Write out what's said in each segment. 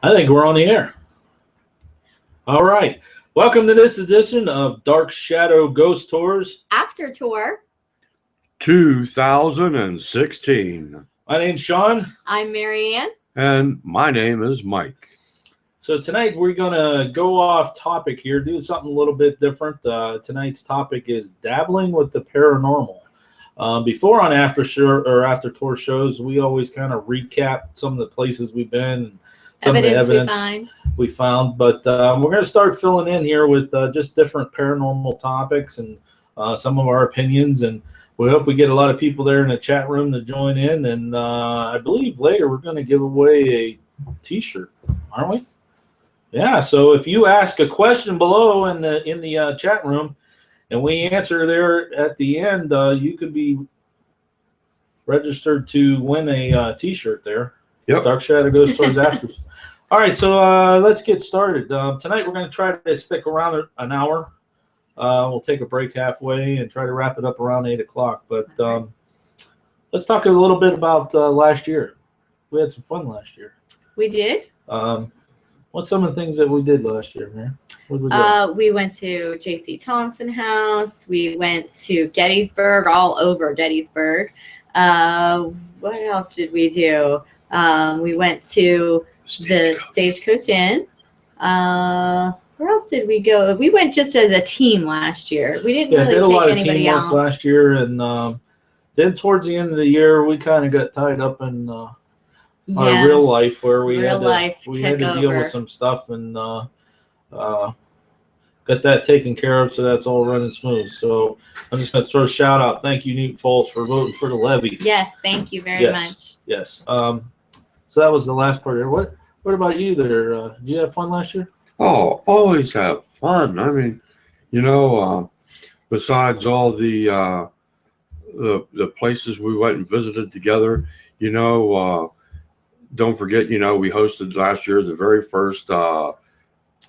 I think we're on the air. All right. Welcome to this edition of Dark Shadow Ghost Tours After Tour 2016. My name's Sean. I'm Marianne. And my name is Mike. So tonight we're going to go off topic here, do something a little bit different. Tonight's topic is dabbling with the paranormal. Before on After Tour shows, we always kind of recap some of the places we've been and some of the evidence we found. But we're going to start filling in here with just different paranormal topics and some of our opinions. And we hope we get a lot of people there in the chat room to join in. And I believe later we're going to give away a T-shirt, aren't we? Yeah. So if you ask a question below in the chat room, and we answer there at the end, you could be registered to win a T-shirt there. Yep. Dark Shadow Ghost Tours After. All right, so let's get started. Tonight we're going to try to stick around an hour. We'll take a break halfway and try to wrap it up around 8 o'clock. But let's talk a little bit about last year. We had some fun last year. We did. What's some of the things that we did last year, man? We went to J.C. Thompson House. We went to Gettysburg, all over Gettysburg. What else did we do? We went to the Stagecoach Inn. Where else did we go? We went just as a team last year. We didn't really did a lot of anybody teamwork else last year, and then towards the end of the year, we kind of got tied up in our real life, where we had to deal with some stuff and got that taken care of, so that's all running smooth. So I'm just going to throw a shout out. Thank you, Newton Falls, for voting for the levy. Yes, thank you very much. Yes. So that was the last part there. What about you there? Did you have fun last year? Oh, always have fun. I mean, besides all the places we went and visited together, don't forget, we hosted last year the very first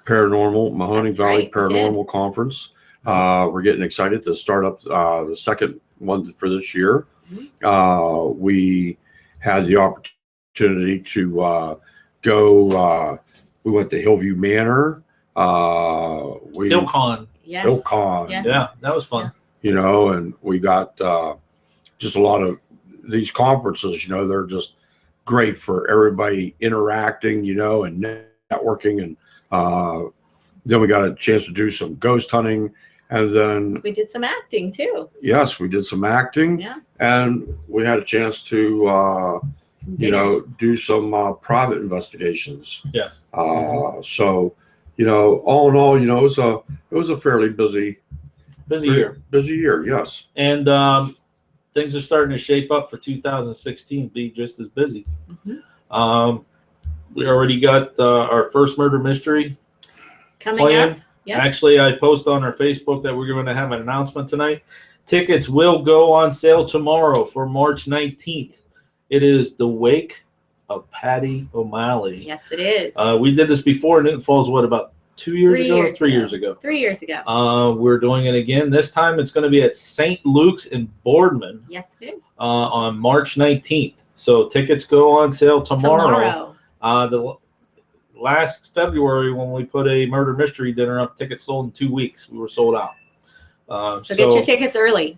Mahoning Valley Paranormal Conference. We're getting excited to start up the second one for this year. We had the opportunity to go. We went to Hillview Manor. Hillcon. Yes. Hillcon. Yeah, that was fun. And we got just a lot of these conferences. They're just great for everybody interacting. And networking and. Then we got a chance to do some ghost hunting, and then we did some acting too. Yes, we did some acting, and we had a chance to, do some private investigations. Yes. So, all in all, it was a fairly busy year. Busy year, yes. And things are starting to shape up for 2016. Be just as busy. Mm-hmm. We already got our first murder mystery coming up. Yes. Actually, I post on our Facebook that we're going to have an announcement tonight. Tickets will go on sale tomorrow for March 19th. It is The Wake of Patty O'Malley. Yes, it is. We did this before in Newton Falls, about 2 years ago? 3 years ago. 3 years ago. We're doing it again. This time it's going to be at St. Luke's in Boardman. Yes, it is. On March 19th. So tickets go on sale tomorrow. The last February, when we put a murder mystery dinner up, tickets sold in 2 weeks. We were sold out. So get your tickets early.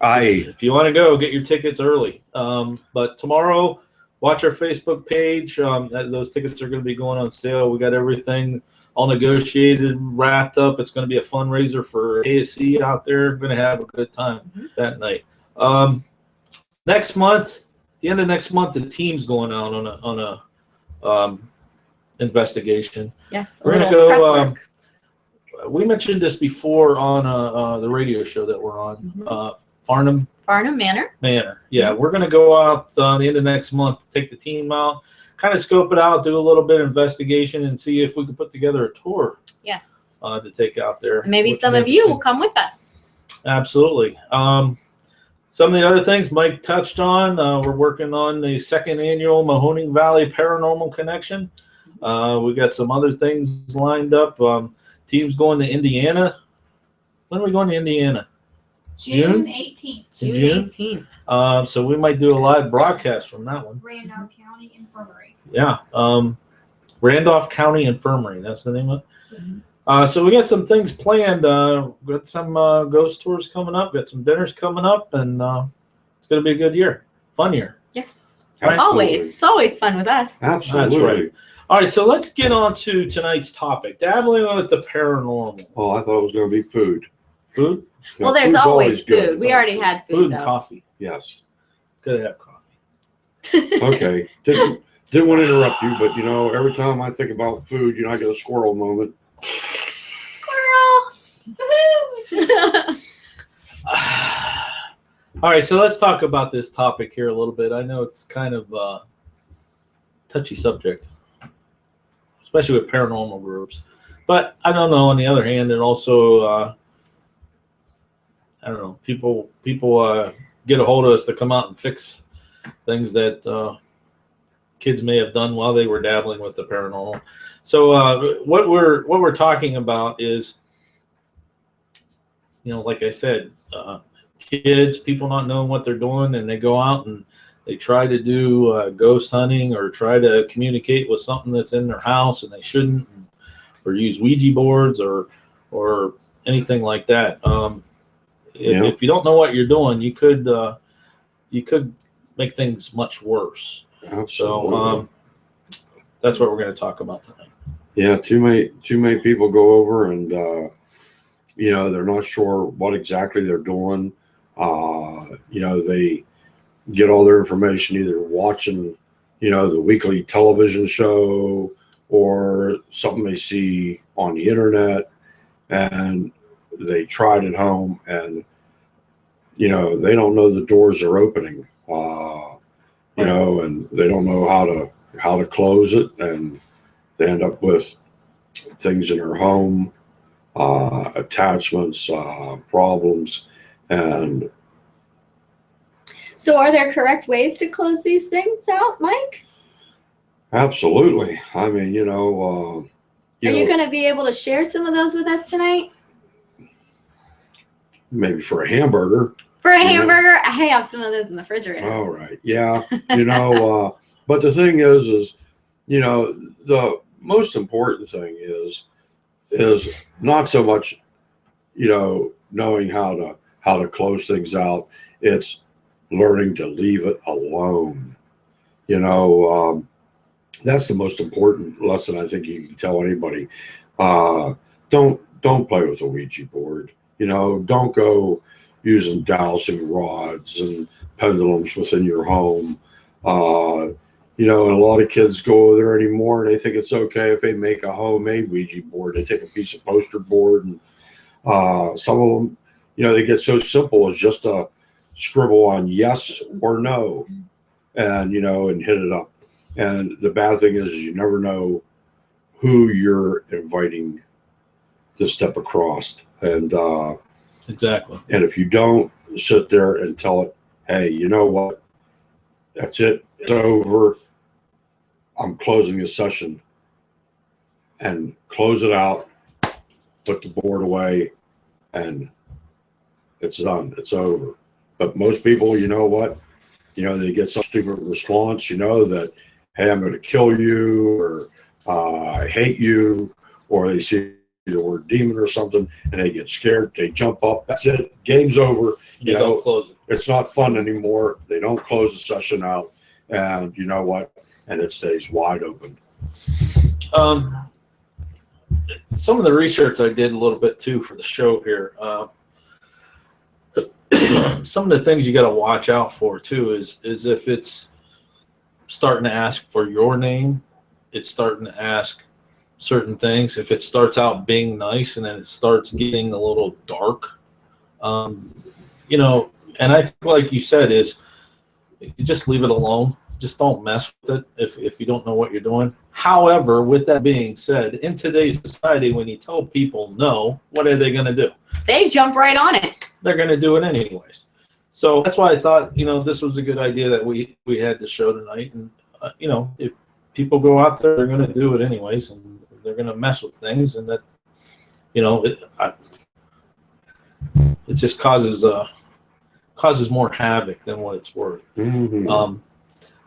If you want to go, get your tickets early. But tomorrow, watch our Facebook page. Those tickets are going to be going on sale. We got everything all negotiated, wrapped up. It's going to be a fundraiser for ASC out there. We're going to have a good time that night. Next month, the end of next month, the team's going out on a investigation. Yes, we're gonna go. We mentioned this before on the radio show that we're on. Farnham Manor. Yeah, we're gonna go out the end of next month, take the team out, kind of scope it out, do a little bit of investigation, and see if we can put together a tour. Yes. To take out there. And maybe some of you will come with us. Absolutely. Some of the other things Mike touched on, we're working on the second annual Mahoning Valley Paranormal Connection. We got some other things lined up. Teams going to Indiana. When are we going to Indiana? June 18th. June 18th. So we might do a live broadcast from that one. Randolph County Infirmary. Yeah. Randolph County Infirmary. That's the name of it. So we got some things planned. Got some ghost tours coming up. Got some dinners coming up, and it's going to be a good year, fun year. Yes, Absolutely. always. It's always fun with us. Absolutely. That's right. All right, so let's get on to tonight's topic: dabbling with the paranormal. Oh, I thought it was going to be food. Food, Well, there's Food's always good. food. We already had food, food, and though. coffee. Yes. Gotta have coffee. Okay. Didn't want to interrupt you, but every time I think about food, I get a squirrel moment. Squirrel. Woohoo! All right, so let's talk about this topic here a little bit. I know it's kind of a touchy subject, especially with paranormal groups. But I don't know. On the other hand, it also, I don't know. People get a hold of us to come out and fix things that kids may have done while they were dabbling with the paranormal. So what we're talking about is, like I said, kids, people not knowing what they're doing, and they go out and they try to do ghost hunting or try to communicate with something that's in their house and they shouldn't, or use Ouija boards or anything like that. If you don't know what you're doing, you could make things much worse. Absolutely. So that's what we're going to talk about tonight. Yeah, too many people go over and they're not sure what exactly they're doing. They get all their information either watching, the weekly television show or something they see on the internet, and they try it at home, and they don't know the doors are opening, and they don't know how to close it, and they end up with things in their home, attachments, problems, and So are there correct ways to close these things out, Mike? absolutely. I mean, Are you going to be able to share some of those with us tonight? maybe for a hamburger. For a Yeah. hamburger? I have some of those in the refrigerator. All right. Yeah. But the thing is, the most important thing is not so much, knowing how to close things out. It's learning to leave it alone. That's the most important lesson I think you can tell anybody. Don't play with a Ouija board. Don't go using dowsing rods and pendulums within your home. And a lot of kids go there anymore, and they think it's okay if they make a homemade Ouija board. They take a piece of poster board, and some of them, they get so simple as just a scribble on yes or no, and and hit it up. And the bad thing is you never know who you're inviting to step across, and Exactly. and if you don't sit there and tell it, hey, you know what, that's it, it's over, I'm closing the session, and close it out, put the board away, and it's done, it's over. But most people, they get some stupid response, that, hey, I'm going to kill you, or I hate you, or they see the word demon or something, and they get scared, they jump up, that's it, game's over. You don't close it. It's not fun anymore. They don't close the session out, and you know what? And it stays wide open. Some of the research I did a little bit too for the show here. Some of the things you got to watch out for too is if it's starting to ask for your name, it's starting to ask certain things. If it starts out being nice and then it starts getting a little dark, and I think, like you said, is you just leave it alone. Just don't mess with it if you don't know what you're doing. However, with that being said, in today's society, when you tell people no, what are they going to do? They jump right on it. They're going to do it anyways. So that's why I thought, this was a good idea that we had the show tonight. And, if people go out there, they're going to do it anyways, and they're going to mess with things, and that, it just causes more havoc than what it's worth. Mm-hmm.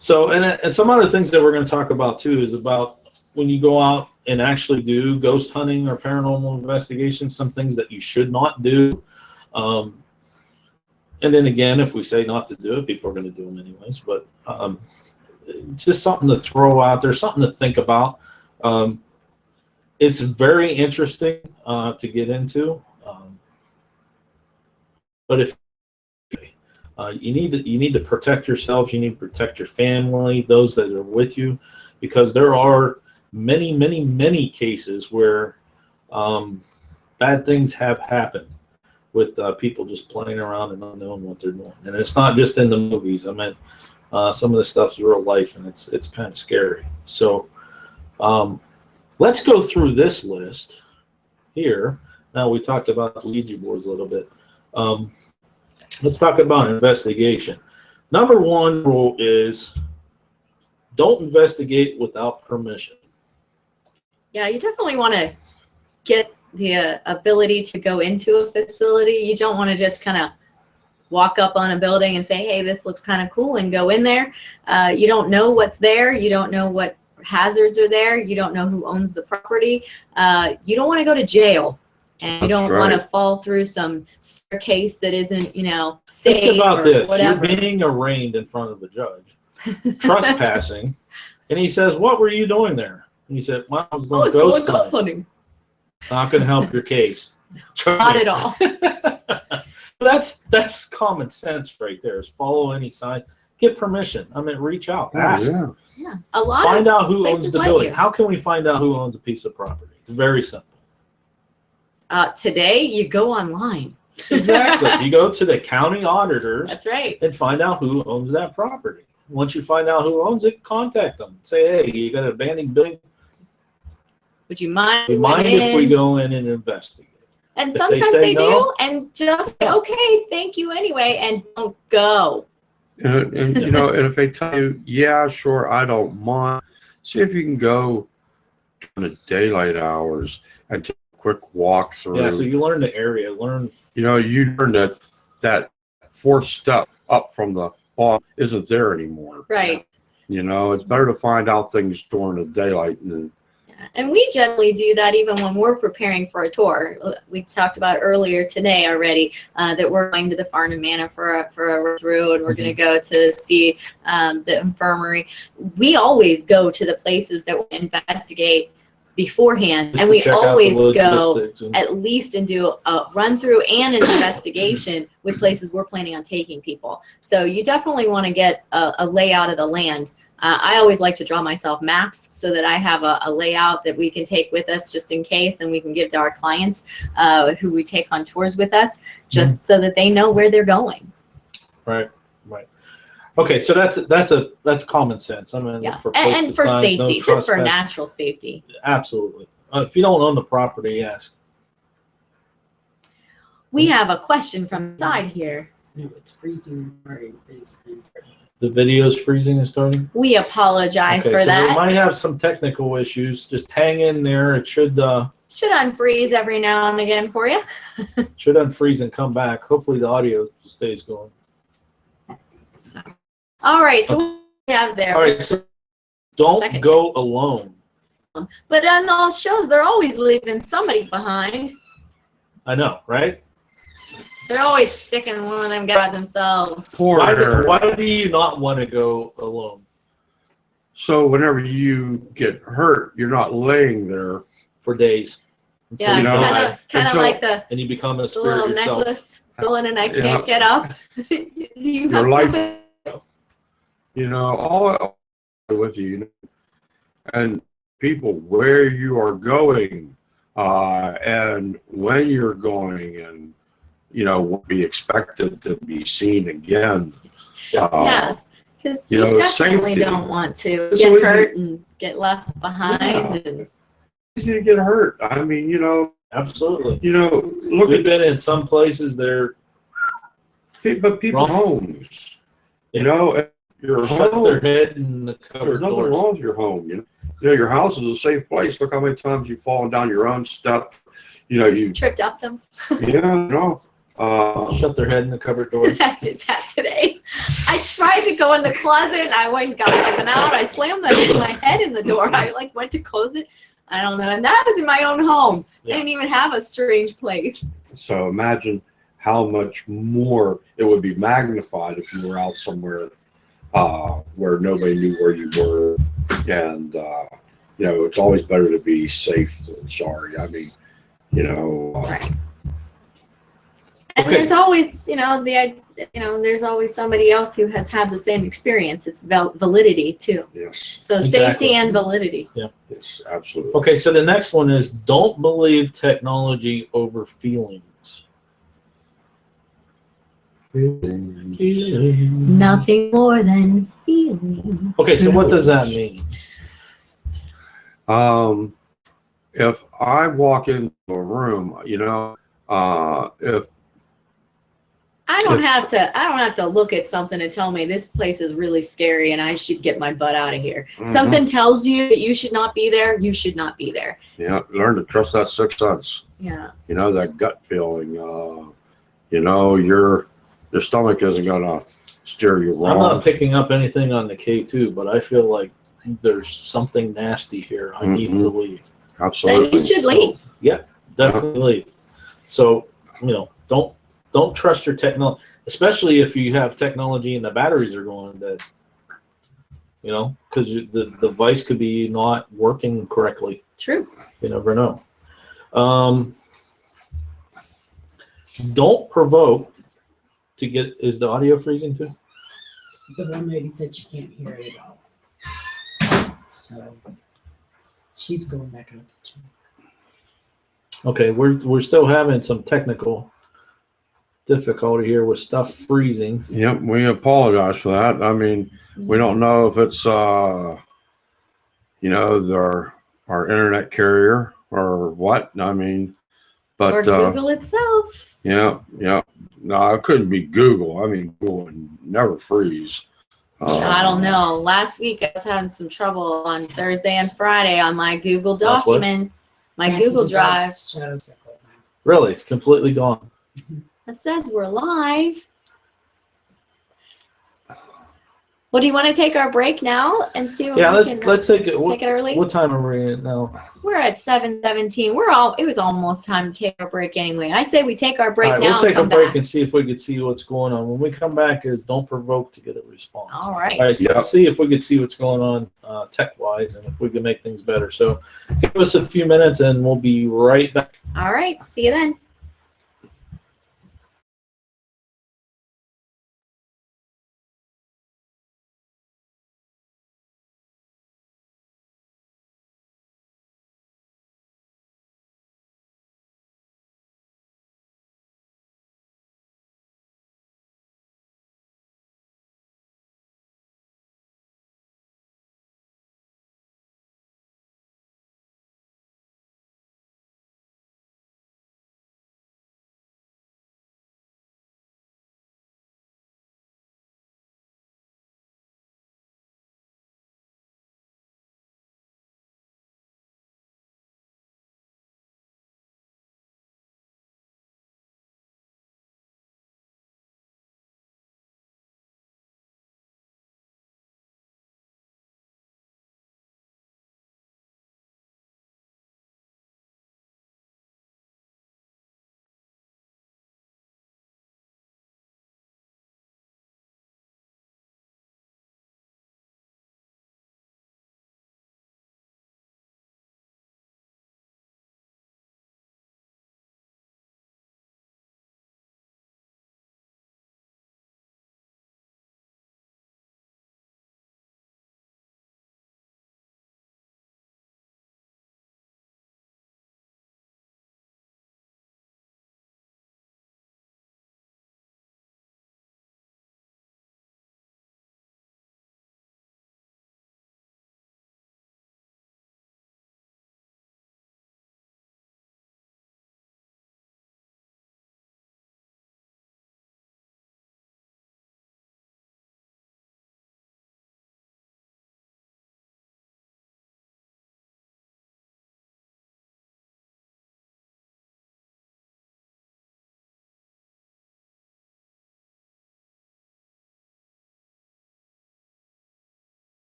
So, and some other things that we're going to talk about too is about when you go out and actually do ghost hunting or paranormal investigations, some things that you should not do. And then again, if we say not to do it, people are going to do them anyways. But just something to throw out there, something to think about. It's very interesting to get into. But if you need to protect yourself, you need to protect your family, those that are with you, because there are many cases where bad things have happened with people just playing around and not knowing what they're doing. And it's not just in the movies. I mean, some of the stuff's real life, and it's kind of scary. So let's go through this list here. Now, we talked about Ouija boards a little bit. Let's talk about investigation. Number one rule is don't investigate without permission. Yeah, you definitely want to get the ability to go into a facility. You don't want to just kind of walk up on a building and say, hey, this looks kind of cool, and go in there. You don't know what's there. You don't know what hazards are there. You don't know who owns the property. You don't want to go to jail. And you don't want to fall through some staircase that isn't, safe. Think about this. Whatever. You're being arraigned in front of a judge, trespassing, and he says, what were you doing there? And you said, well, I was going ghost hunting. Not going to help your case. Not at all. That's common sense right there, is follow any signs. Get permission. I mean, reach out. Ask. Yeah. A lot find of out who owns the building. You. How can we find out who owns a piece of property? It's very simple. Today, you go online. Exactly. You go to the county auditors. That's right. And find out who owns that property. Once you find out who owns it, contact them. Say, hey, you got an abandoned building. Would you mind? If we go in and investigate? And sometimes they do, and just say, okay, thank you anyway, and don't go. And and if they tell you, yeah, sure, I don't mind, see if you can go during the daylight hours and take a quick walk through. Yeah, so you learn the area, you learn that fourth step up from the bottom isn't there anymore. Right. It's better to find out things during the daylight. And we generally do that even when we're preparing for a tour. We talked about earlier today already that we're going to the Farnham Manor for a run through, and we're going to go to see the infirmary. We always go to the places that we investigate beforehand, and we always go at least and do a run through and an investigation with places we're planning on taking people. So you definitely want to get a layout of the land. I always like to draw myself maps so that I have a layout that we can take with us just in case, and we can give to our clients who we take on tours with us, just so that they know where they're going. Right. Okay, so that's common sense. I mean, yeah, and for signs, safety, just for natural safety. Absolutely. If you don't own the property, ask. We have a question from the side here. It's freezing. The video's freezing and starting? We apologize for that. We might have some technical issues. Just hang in there. It should unfreeze every now and again for you. Should unfreeze and come back. Hopefully the audio stays going. All right, so what do we have there? All right, so don't go alone. But on all shows, they're always leaving somebody behind. I know, right? They're always sticking one of them guys by themselves. Why do you not want to go alone? So whenever you get hurt, you're not laying there for days. Yeah, kind of like and you become a spirit little yourself. Necklace going and I can't get up. You have life, all with you, and people where you are going, and when you're going, and will be expected to be seen again. Yeah, because you definitely don't want to get hurt and get left behind. Yeah. Easy to get hurt. I mean, absolutely. We've been in some places there. But people's homes, your home. Their head in the cupboard. There's nothing wrong with your home. Your house is a safe place. Look how many times you've fallen down your own step. You tripped up them. Yeah, Shut their head in the cupboard door. I did that today. I tried to go in the closet and I went and got something out. I slammed my head in the door. I like went to close it. I don't know. And that was in my own home. Yeah. I didn't even have a strange place. So imagine how much more it would be magnified if you were out somewhere where nobody knew where you were. And, you know, it's always better to be safe than sorry. I mean, you know. Right. And Okay. there's always, there's always somebody else who has had the same experience. It's validity too. Yes. So Exactly. safety and validity. Yes, absolutely. Okay, so the next one is don't believe technology over feelings. Nothing more than feeling. Okay, so what does that mean? If I walk into a room, you know, if I don't have to look at something and tell me this place is really scary and I should get my butt out of here. Something tells you that you should not be there, you should not be there. yeah, learn to trust that sixth sense. Yeah. You know, that gut feeling. You know, your stomach isn't gonna steer you I'm wrong. not picking up anything on the K2, but I feel like there's something nasty here. I need to leave. Absolutely. Then you should leave. Definitely leave. So, you know, don't trust your technology, especially if you have technology and the batteries are going dead. You know, because the device could be not working correctly. True. You never know. Don't provoke to get. Is the audio freezing too? The one lady said she can't hear it at all. So she's going back out to check. Okay, we're still having some technical difficulty here with stuff freezing. Yep, we apologize for that. I mean, we don't know if it's you know, our internet carrier or what. I mean, but Or Google itself. yeah. No, it couldn't be Google. I mean, Google would never freeze. I don't know. Last week I was having some trouble on Thursday and Friday on my Google That's what? documents, my Back to Google the Drive. dog's shadow circle now. Really, it's completely gone. It says we're live. Well, do you want to take our break now and see what Yeah, we let's can take it. take it early? What time are we at now? We're at 7:17. It was almost time to take our break anyway. I say we take our break All right, now we'll take and a come break back. and see if we could see what's going on. When we come back, is don't provoke to get a response. All right. All right, so Yep. see if we could see what's going on tech-wise and if we can make things better. So give us a few minutes and we'll be right back. All right. See you then.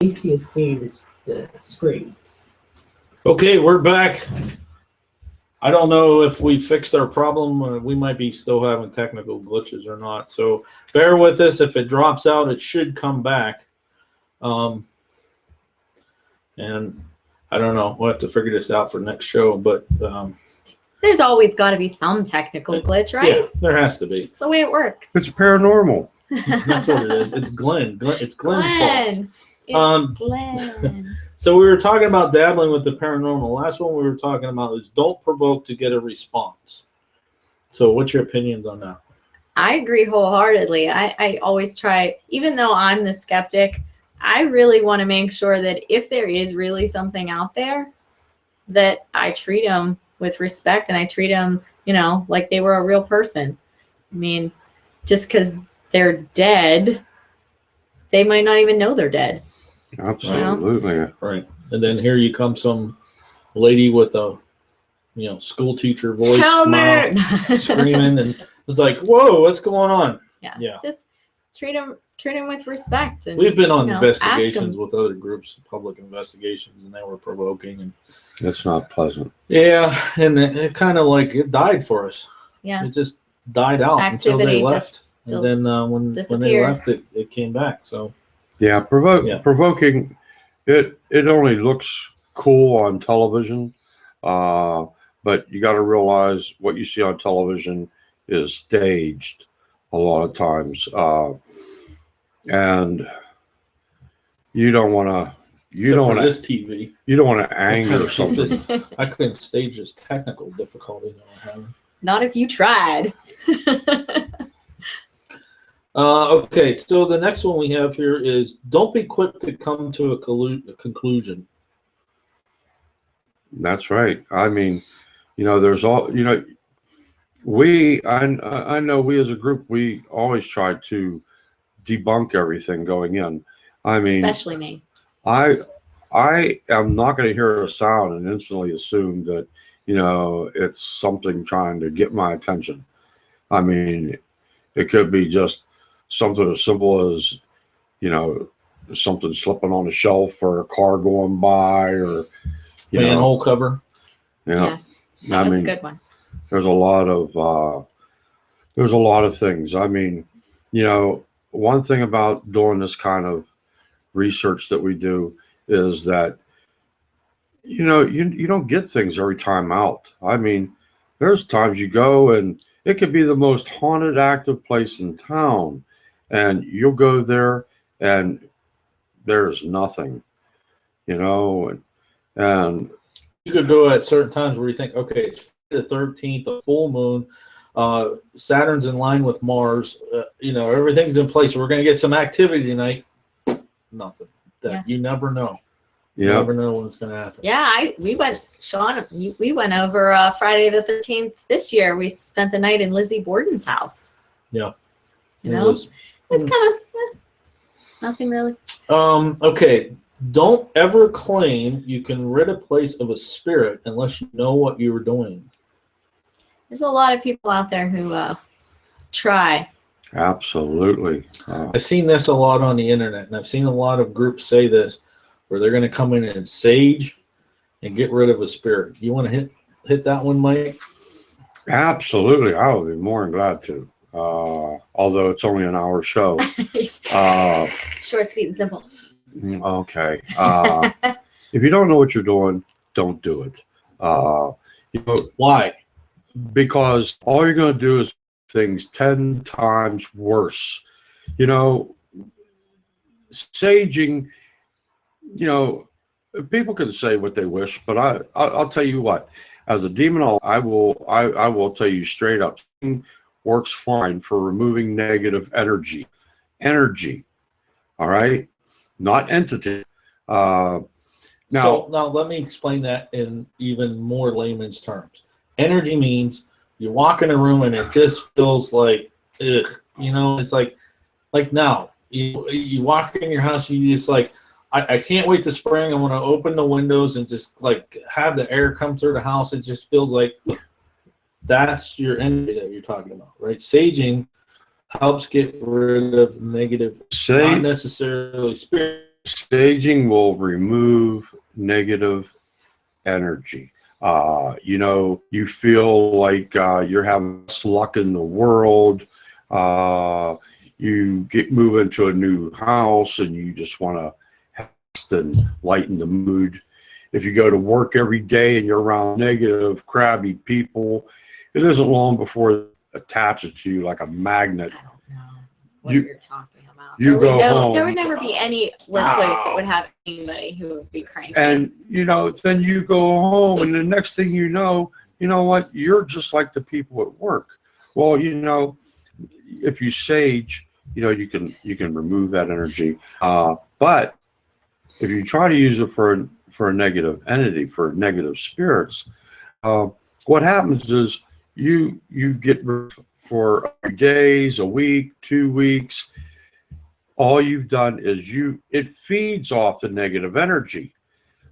Casey is seeing the screens. Okay, we're back. I don't know if we fixed our problem. We might be still having technical glitches or not. So bear with us. If it drops out, it should come back. And I don't know. We'll have to figure this out for next show. But There's always got to be some technical glitch, right? yeah, there has to be. It's the way it works. It's paranormal. That's what it is. It's Glenn. It's Glenn's fault. It's Glenn. So we were talking about dabbling with the paranormal. Last one we were talking about is don't provoke to get a response. So what's your opinions on that? I agree wholeheartedly. I always try, even though I'm the skeptic, I really want to make sure that if there is really something out there, that I treat them with respect and I treat them, like they were a real person. I mean, just because they're dead, they might not even know they're dead. Absolutely. Right. And then here you come some lady with a, school teacher voice, mouth, screaming, and it's like, whoa, what's going on? Yeah. Just treat them with respect. And, we've been on investigations with other groups, public investigations, and they were provoking, and It's not pleasant. yeah, and it kind of like it died for us. Yeah. It just died out until Activity they left, just and then when they disappears. left, it came back. So Yeah, Yeah. provoking. It only looks cool on television, but you got to realize what you see on television is staged a lot of times, and you don't want to. You except don't for want this to. TV. You don't want to anger something. I couldn't stage this technical difficulty that I'm having. Not if you tried. Okay, so the next one we have here is don't be quick to come to a conclusion. That's right. I mean, there's all, I know we as a group, we always try to debunk everything going in. I mean, Especially me. I am not going to hear a sound and instantly assume that, it's something trying to get my attention. I mean, it could be just something as simple as, something slipping on a shelf or a car going by or, Manhole cover. Yes. That was a good one. There's a lot of things. I mean, one thing about doing this kind of research that we do is that, you don't get things every time out. I mean, there's times you go and it could be the most haunted, active place in town, and you'll go there and there's nothing, and You could go at certain times where you think, okay, it's the 13th, the full moon, Saturn's in line with Mars, everything's in place. We're going to get some activity tonight. Nothing. You never know. You never know when it's going to happen. Yeah, we went over Friday the 13th this year. We spent the night in Lizzie Borden's house. Yeah. It's kind of nothing really. Okay. Don't ever claim you can rid a place of a spirit unless you know what you were doing. There's a lot of people out there who try. absolutely. I've seen this a lot on the internet, and I've seen a lot of groups say this, where they're going to come in and sage and get rid of a spirit. You want to hit that one, Mike? Absolutely. I would be more than glad to. Although it's only an hour show. Short, sweet, and simple. Okay. If you don't know what you're doing, don't do it. Why? Because all you're going to do is things 10 times worse. Saging, people can say what they wish, but I'll tell you what. As a demonologist, I will tell you straight up, works fine for removing negative energy. All right, not entity. Now let me explain that in even more layman's terms. Energy means you walk in a room and it just feels like, ugh. It's like now you walk in your house, you just like, I can't wait to spring. I want to open the windows and just like have the air come through the house. It just feels like that's your energy that you're talking about, right? Saging helps get rid of negative, not necessarily spirit, Saging will remove negative energy. You know, you feel like you're having less luck in the world. You move into a new house and you just want to and lighten the mood. If you go to work every day and you're around negative, crabby people, it isn't long before it attaches to you like a magnet. I don't know what You- you're talking about. you go home. There would never be any workplace that would have anybody who would be cranky. And, you know, then you go home and the next thing you know what? You're just like the people at work. Well, you know, if you sage, you know, you can remove that energy. But if you try to use it for a negative entity, for negative spirits, what happens is you get for days, a week, 2 weeks. All you've done is it feeds off the negative energy.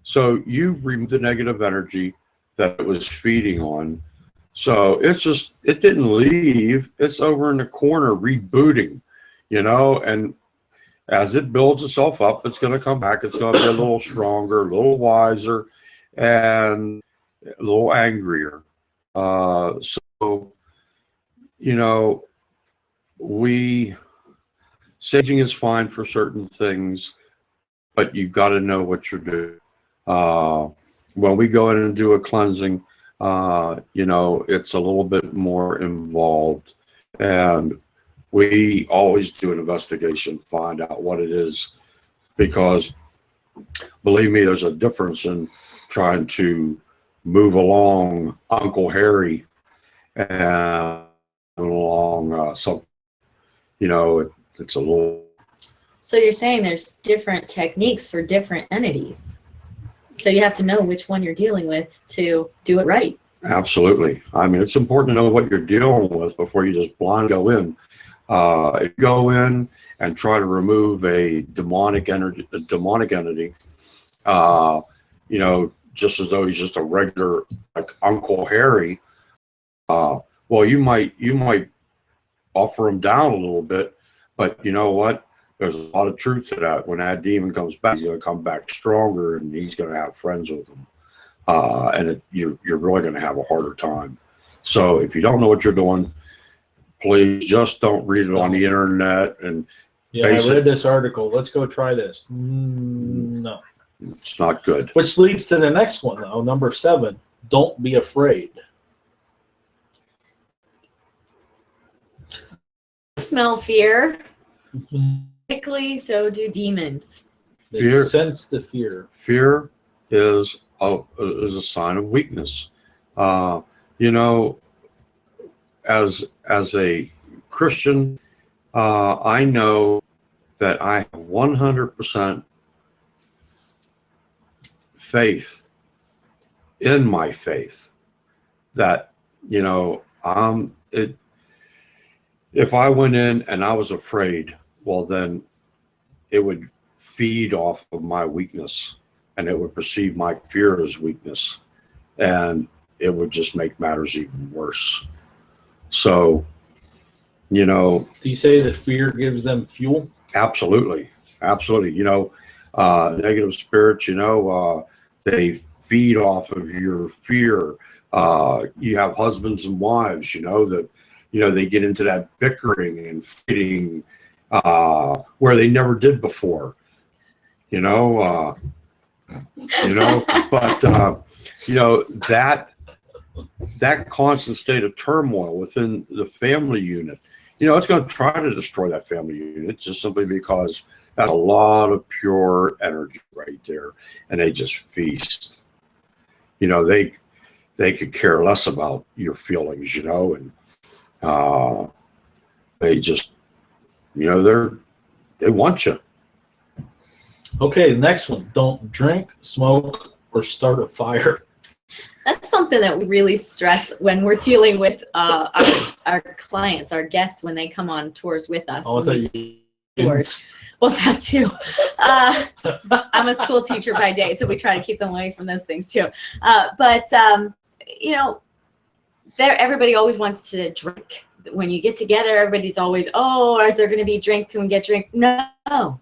So you've removed the negative energy that it was feeding on. So it didn't leave. It's over in the corner rebooting, you know, and as it builds itself up, it's going to come back. It's going to be a little stronger, a little wiser, and a little angrier. So, you know, saging is fine for certain things, but you've got to know what you're doing. When we go in and do a cleansing, you know, it's a little bit more involved, and we always do an investigation, find out what it is, because believe me, there's a difference in trying to move along Uncle Harry and along something, you know, it's a little. So you're saying there's different techniques for different entities. So you have to know which one you're dealing with to do it right. Absolutely. I mean, it's important to know what you're dealing with before you just blind go in. If you go in and try to remove a demonic entity, you know, just as though he's just a regular like Uncle Harry, well, you might offer him down a little bit, but you know what? There's a lot of truth to that. When that demon comes back, he's going to come back stronger, and he's going to have friends with him, and you're really going to have a harder time. So if you don't know what you're doing, please just don't read it on the internet. And Yeah, I read this article. Let's go try this. No. It's not good. Which leads to the next one, though, number 7. Don't be afraid. Smell fear. Quickly, so do demons. They Fear. sense the fear. Fear is a sign of weakness. You know, as a Christian, I know that I have 100% faith in my faith that, you know, if I went in and I was afraid, well, then it would feed off of my weakness, and it would perceive my fear as weakness, and it would just make matters even worse. So, you know. Do you say that fear gives them fuel? Absolutely. Absolutely. You know, negative spirits, you know, they feed off of your fear. You have husbands and wives, you know, that, you know, they get into that bickering and fighting where they never did before, you know, but, you know, that constant state of turmoil within the family unit, you know, it's going to try to destroy that family unit just simply because that's a lot of pure energy right there, and they just feast. You know, they could care less about your feelings, you know, and they just, you know, they want you. Okay, next one. Don't drink, smoke, or start a fire. That's something that we really stress when we're dealing with our clients, our guests, when they come on tours with us. Oh, I thought you tours. Well, that too. I'm a school teacher by day, so we try to keep them away from those things too. But you know, everybody always wants to drink. When you get together, everybody's always, oh, is there going to be drink? Can we get drink? No.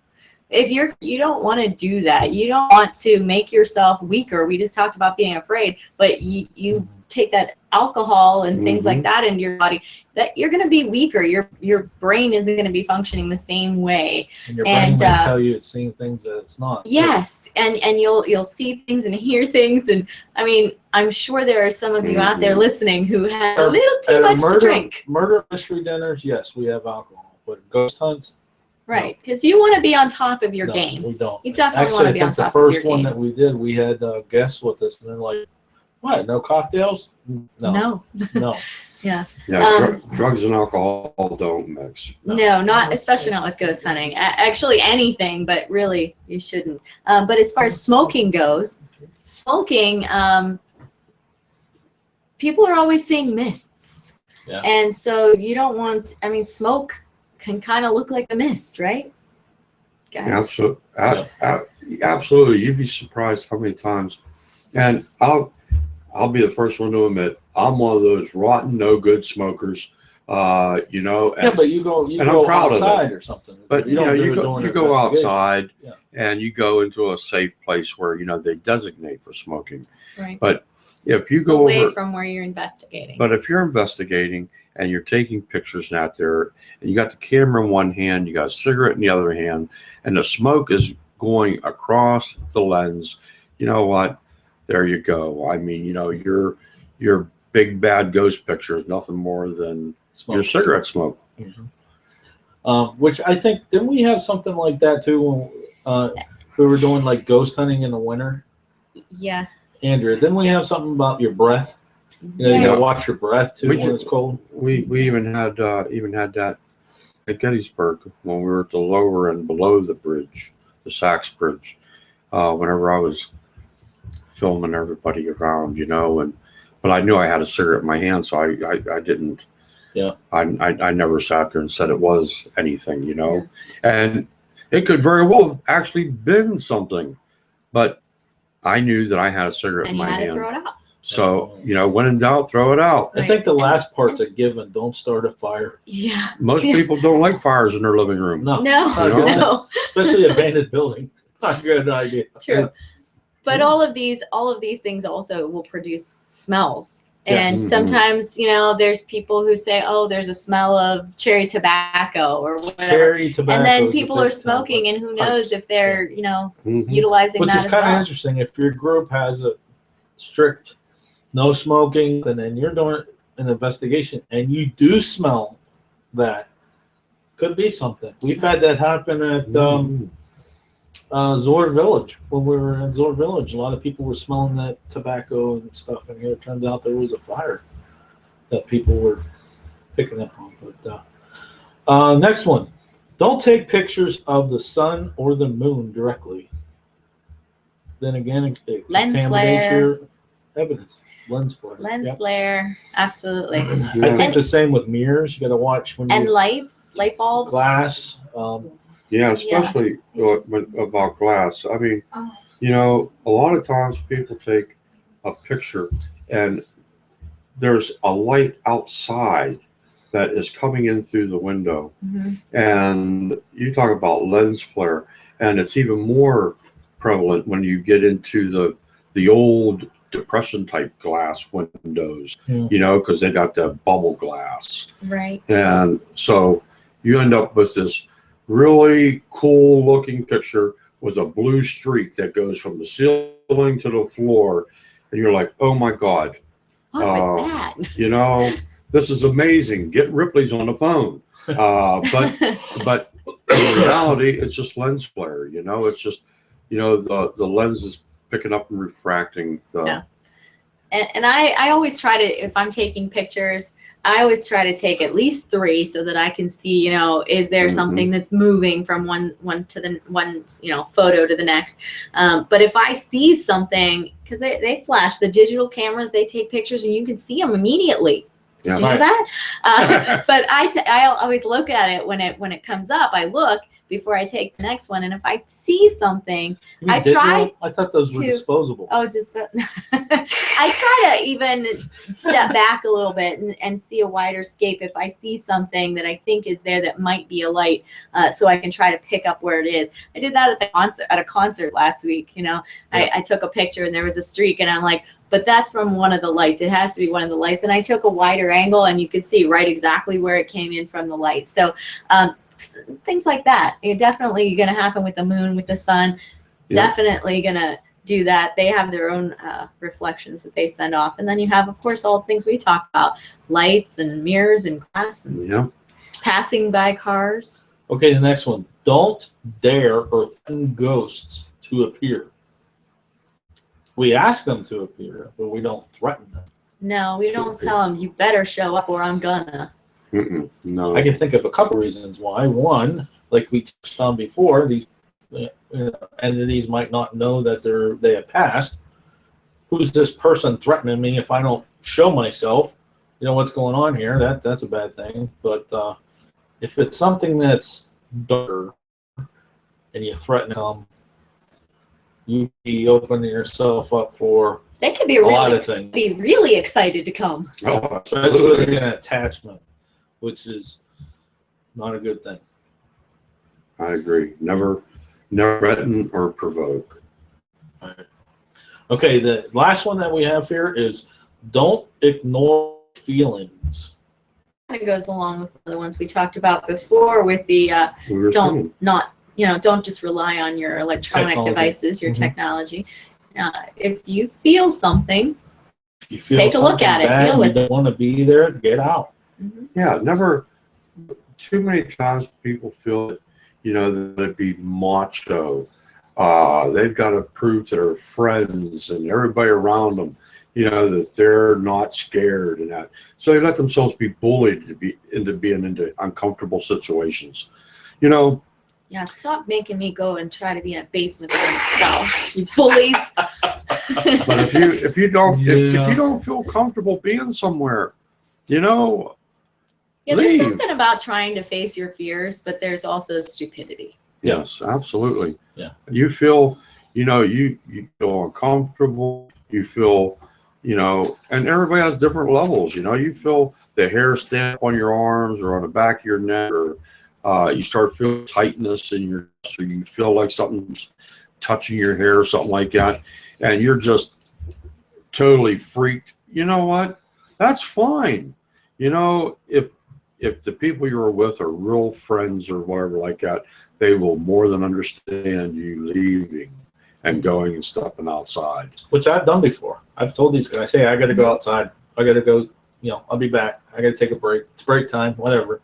you don't want to do that. You don't want to make yourself weaker. We just talked about being afraid, but you take that alcohol and things like that into your body, that you're going to be weaker. Your brain isn't going to be functioning the same way. And your brain may tell you it's seeing things that it's not. Yes, and you'll see things and hear things, and I mean, I'm sure there are some of you out there listening who have a little too much to drink. Murder mystery dinners, yes, we have alcohol, but ghost hunts, right? Because you want to be on top of your no, game. we don't. You definitely want to be on top of your game. The first one that we did, we had guests with us, and they're like, "What? No cocktails? No. Yeah. Yeah, drugs and alcohol don't mix. No, not especially not with ghost hunting. Actually, anything, but really you shouldn't. But as far as smoking goes, people are always seeing mists, and so you don't want. I mean, smoke can kind of look like a mist, right, guys? Absolutely. You'd be surprised how many times, and I'll be the first one to admit I'm one of those rotten, no good smokers. And, but you go outside or something. But you go outside and you go into a safe place where they designate for smoking. Right. But if you go away from where you're investigating. But if you're investigating and you're taking pictures out there, and you got the camera in one hand, you got a cigarette in the other hand, and the smoke is going across the lens, you know what? There you go. I mean, your big bad ghost picture is nothing more than your cigarette smoke. Which I think, didn't we have something like that too when we were doing like ghost hunting in the winter? Yeah. Andrea, didn't we have something about your breath? You gotta watch your breath too when it's cold. We even had that at Gettysburg when we were at the lower and below the bridge, the Sachs Bridge. Whenever I was filming everybody around, but I knew I had a cigarette in my hand, so I didn't. Yeah. I never sat there and said it was anything, and it could very well have actually been something, but I knew that I had a cigarette in my hand. And you had to throw it out. So, when in doubt, throw it out. I think the last part's a given. Don't start a fire. Yeah. Most people don't like fires in their living room. No. Especially a abandoned building. Not a good idea. True. But all of these things also will produce smells. Yes. And sometimes, there's people who say, oh, there's a smell of cherry tobacco or whatever. Cherry tobacco. And then people are smoking, and who knows if they're, utilizing that as well. Which is kind of interesting. If your group has a strict no smoking, and then you're doing an investigation, and you do smell that, could be something. We've had that happen at Zor Village. When we were in Zor Village, a lot of people were smelling that tobacco and stuff, and here it turned out there was a fire that people were picking up on. But next one, don't take pictures of the sun or the moon directly. Then again, it contaminates your evidence. Lens flare. Lens flare, absolutely. I think the same with mirrors. You got to watch when lights, light bulbs, glass. Especially about glass. I mean, a lot of times people take a picture and there's a light outside that is coming in through the window. And you talk about lens flare, and it's even more prevalent when you get into the old depression type glass windows, because they got the bubble glass. Right. And so you end up with this really cool looking picture with a blue streak that goes from the ceiling to the floor, and you're like, oh my God. What was that? This is amazing. Get Ripley's on the phone. But in reality, it's just lens flare. It's just the lens is picking up and refracting. And I always try to, if I'm taking pictures, I always try to take at least 3 so that I can see, is there something that's moving from one to the one, photo to the next. But if I see something, because they flash, the digital cameras, they take pictures and you can see them immediately. Did you know that? But I always look at it when it comes up. I look, before I take the next one. And if I see something, You mean I digital? tried I thought those were to- disposable. oh, just I try to even step back a little bit and see a wider scape if I see something that I think is there that might be a light, so I can try to pick up where it is. I did that at a concert last week. You know, Yeah. I took a picture and there was a streak, and I'm like, but that's from one of the lights. It has to be one of the lights. And I took a wider angle, and you could see right exactly where it came in from the light. So things like that. You're definitely going to happen with the moon, with the sun. Yeah. Definitely going to do that. They have their own reflections that they send off. And then you have, of course, all the things we talk about, lights and mirrors and glass and Yeah. passing by cars. Okay, the next one. Don't dare or threaten ghosts to appear. We ask them to appear, but we don't threaten them. No, we don't tell them, you better show up or I'm gonna. No. I can think of a couple reasons why. One, like we touched on before, these entities might not know that they have passed. Who's this person threatening me if I don't show myself? You know what's going on here? That's a bad thing. But if it's something that's darker and you threaten them, you be opening yourself up for They could be a lot of really, things, be really excited to come. Oh, especially an attachment, which is not a good thing. I agree. Never threaten or provoke. Okay, the last one that we have here is don't ignore feelings. Kind of goes along with the ones we talked about before with the We were saying. don't just rely on your electronic Technology. devices, your Mhm. technology. If you feel something, If you feel Take a look something at it, bad, deal with you don't want to be there, get out. Yeah, never. Too many times people feel that, that it'd be macho. They've got to prove to their friends and everybody around them, that they're not scared and that. So they let themselves be bullied into being into uncomfortable situations. yeah, stop making me go and try to be in a basement by myself, you bullies. But if you don't Yeah. if you don't feel comfortable being somewhere, Yeah, there's leave. something about trying to face your fears, but there's also stupidity. Yes, absolutely. Yeah. You feel, you feel uncomfortable. You feel, and everybody has different levels. You feel the hair stand up on your arms or on the back of your neck, or you start feeling tightness in your chest, or you feel like something's touching your hair or something like that, and you're just totally freaked. You know what? That's fine. If the people you're with are real friends or whatever like that, they will more than understand you leaving and going and stepping outside. Which I've done before. I've told these guys, hey, I got to go outside. I got to go, I'll be back. I got to take a break. It's break time, whatever.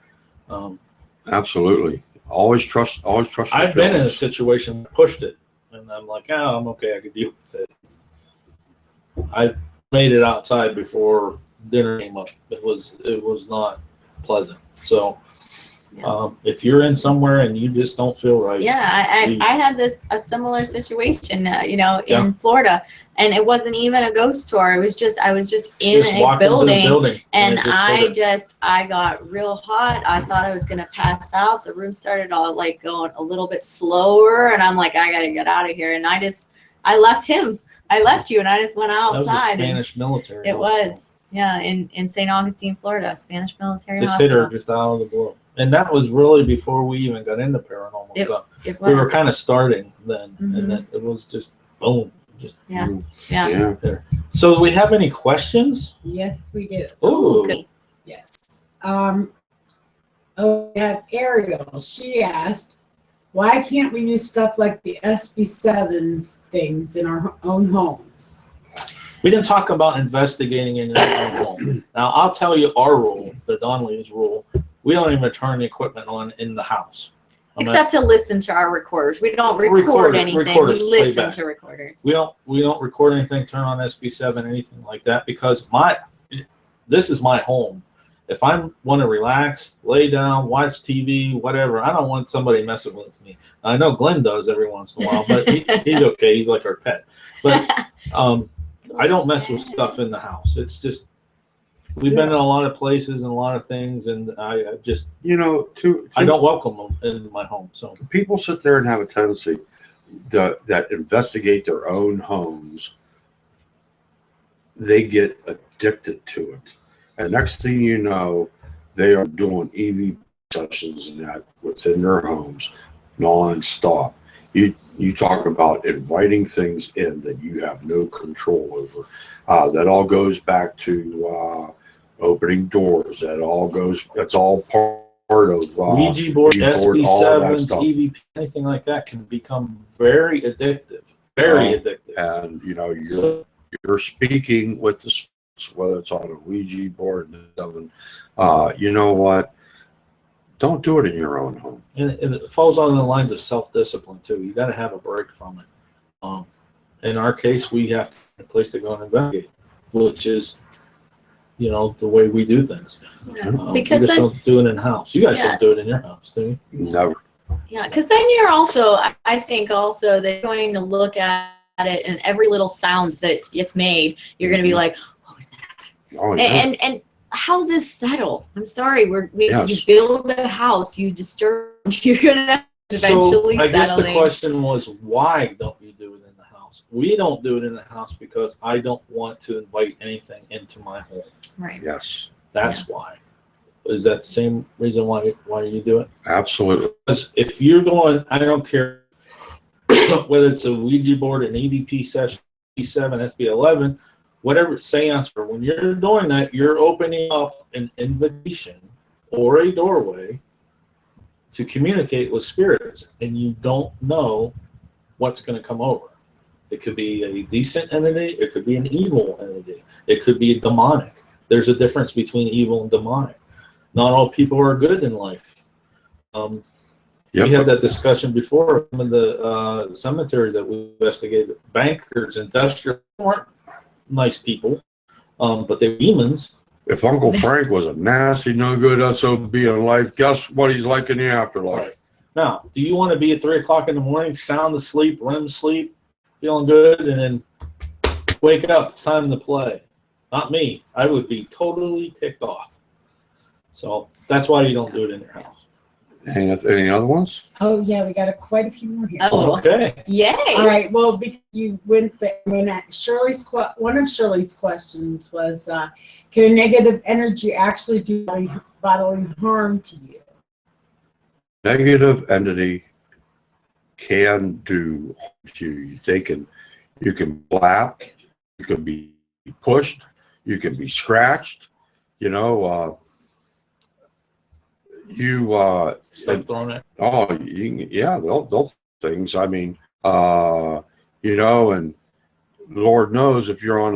Absolutely. Always trust. I've been in a situation, pushed it, and I'm like, oh, I'm okay. I can deal with it. I made it outside before dinner came up. It was not pleasant. So if you're in somewhere and you just don't feel right, Yeah, leave. I had a similar situation, Yeah. in Florida, and it wasn't even a ghost tour. It was just I was just in just a walked into the building, building and it just hit it. I got real hot. I thought I was gonna pass out. The room started all like going a little bit slower, and I'm like, I gotta get out of here. And I left him. I left you, and I just went That was a outside. and Spanish military. it hospital. was, yeah, in St. Augustine, Florida, Spanish military Just hit hospital. her just out of the blue. And that was really before we even got into paranormal stuff. It was. We were kind of starting then, Mhm. and then it was just boom. Just Yeah. Yeah. there. So, do we have any questions? Yes, we do. Ooh, Okay. Yes. We have Ariel. She asked, why can't we use stuff like the SB7 things in our own homes? we didn't talk about investigating in your own home. Now, I'll tell you our rule, the Donnellys Rule. We don't even turn the equipment on in the house. Except to listen to our recorders. We don't record Record it, anything. recorders, We listen playback. to recorders. we don't record anything, turn on SB7, anything like that, because this is my home. If I want to relax, lay down, watch TV, whatever, I don't want somebody messing with me. I know Glenn does every once in a while, but he's okay. He's like our pet. But I don't mess with stuff in the house. It's just We've been in a lot of places and a lot of things, and I just, I I don't welcome them in my home. So people sit there and have a tendency that investigate their own homes. They get addicted to it, and next thing you know, they are doing EV sessions and that within their homes non-stop. You talk about inviting things in that you have no control over. That all goes back to opening doors. That's all part of Ouija board, all that SB7s, stuff. EVP, anything like that can become very addictive. Very addictive. And you're speaking with the spirits, whether it's on a Ouija board and something. You know what? Don't do it in your own home. And it falls on the lines of self-discipline too. You got to have a break from it. In our case, we have a place to go and investigate, which is, the way we do things. Yeah. Because we just don't do it in house. You guys don't do it in your house, do you? Never. Yeah, because then you're also, I think also they're going to look at it, and every little sound that gets made, you're going to be like, what was that? Oh, yeah. And houses settle. I'm sorry, you build a house, you disturb, you're gonna eventually settle. I guess the in. question was, why don't you do it in the house? We don't do it in the house because I don't want to invite anything into my home. Right. Yes. That's why. Is that the same reason why you do it? Absolutely. Because if you're going, I don't care whether it's a Ouija board, an EVP session, SB7, SB11, whatever seance, or when you're doing that, you're opening up an invitation or a doorway to communicate with spirits, and you don't know what's going to come over. It could be a decent entity, it could be an evil entity, it could be demonic. There's a difference between evil and demonic. Not all people are good in life. We had that discussion before. Some of the cemeteries that we investigated, bankers, industrial, weren't nice people, but they're demons. If Uncle Frank was a nasty, no good SOB in life, guess what he's like in the afterlife? Right. Now, do you want to be at 3 o'clock in the morning, sound asleep, REM sleep, feeling good, and then wake up, it's time to play? Not me. I would be totally ticked off. So that's why you don't do it in your house. Any other ones? Oh yeah, we got quite a few more here. Oh, okay. Yay! All right. Well, because you went there, one of Shirley's questions was, can a negative energy actually do bodily harm to you? Negative entity can do harm to you. You can slap, you can be pushed, you can be scratched, Stuff thrown at. Oh, those things. I mean, and Lord knows if you're on